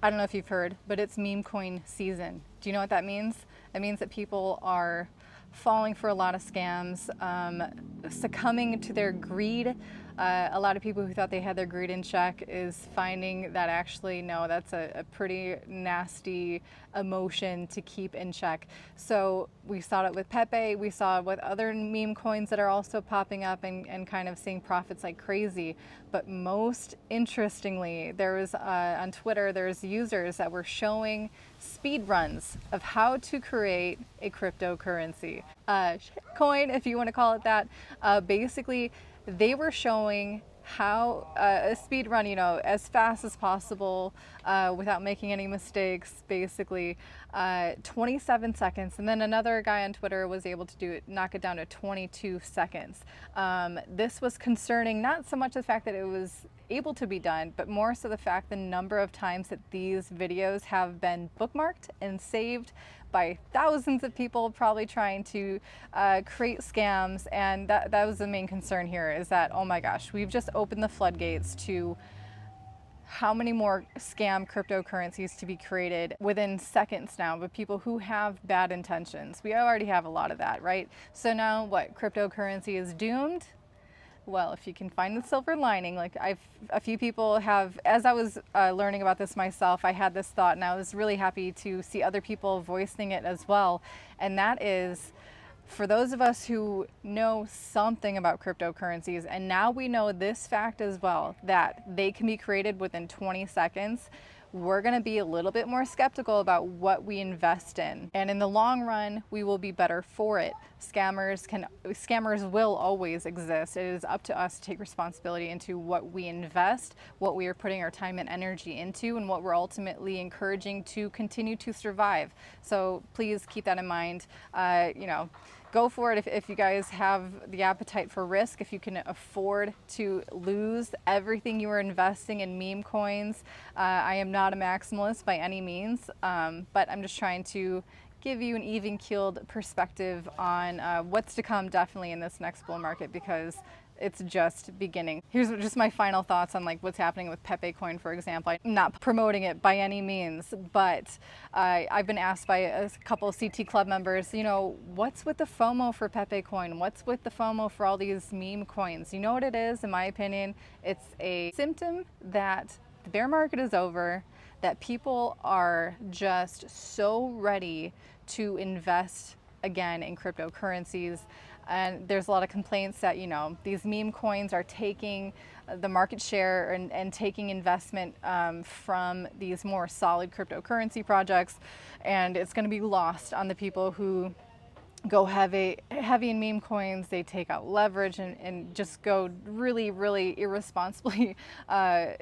I don't know if you've heard, but it's meme coin season. Do you know what that means? It means that people are falling for a lot of scams, succumbing to their greed. A lot of people who thought they had their greed in check is finding that actually, no, that's a pretty nasty emotion to keep in check. So we saw it with Pepe, we saw it with other meme coins that are also popping up and kind of seeing profits like crazy. But most interestingly, there was on Twitter, there's users that were showing speed runs of how to create a cryptocurrency, coin, if you want to call it that. Basically, they were showing how a speed run, you know, as fast as possible without making any mistakes, basically 27 seconds. And then another guy on Twitter was able to do it, knock it down to 22 seconds. This was concerning, not so much the fact that it was able to be done, but more so the fact the number of times that these videos have been bookmarked and saved by thousands of people probably trying to create scams. And that was the main concern here, is that, oh my gosh, we've just opened the floodgates to how many more scam cryptocurrencies to be created within seconds now, but people who have bad intentions. We already have a lot of that, right? So now what, cryptocurrency is doomed? Well, if you can find the silver lining, like a few people have, as I was learning about this myself, I had this thought, and I was really happy to see other people voicing it as well. And that is, for those of us who know something about cryptocurrencies, and now we know this fact as well, that they can be created within 20 seconds, we're going to be a little bit more skeptical about what we invest in. And in the long run, we will be better for it. Scammers will always exist. It is up to us to take responsibility into what we invest, what we are putting our time and energy into, and what we're ultimately encouraging to continue to survive. So please keep that in mind. You know, go for it if you guys have the appetite for risk, if you can afford to lose everything you are investing in meme coins. I am not a maximalist by any means, but I'm just trying to give you an even-keeled perspective on what's to come definitely in this next bull market, because it's just beginning. Here's just my final thoughts on like what's happening with Pepe coin, for example. I'm not promoting it by any means, but I've been asked by a couple of CT Club members, you know, what's with the FOMO for Pepe coin? What's with the FOMO for all these meme coins? You know what it is, in my opinion? It's a symptom that the bear market is over, that people are just so ready to invest again in cryptocurrencies. And there's a lot of complaints that, you know, these meme coins are taking the market share and taking investment from these more solid cryptocurrency projects, and it's going to be lost on the people who go heavy in meme coins. They take out leverage and just go really irresponsibly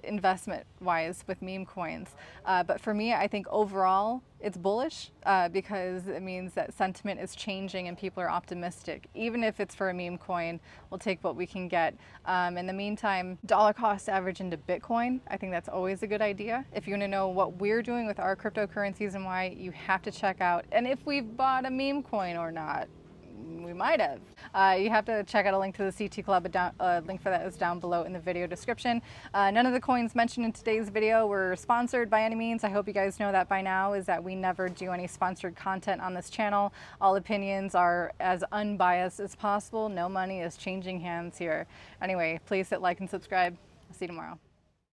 investment wise with meme coins. But for me, I think overall it's bullish because it means that sentiment is changing and people are optimistic. Even if it's for a meme coin, we'll take what we can get. In the meantime, dollar cost average into Bitcoin, I think that's always a good idea. If you want to know what we're doing with our cryptocurrencies and why, you have to check out, and if we've bought a meme coin or not. We might have. You have to check out a link to the CT Club. A link for that is down below in the video description. None of the coins mentioned in today's video were sponsored by any means. I hope you guys know that by now, is that we never do any sponsored content on this channel. All opinions are as unbiased as possible. No money is changing hands here. Anyway, please hit like and subscribe. I'll see you tomorrow.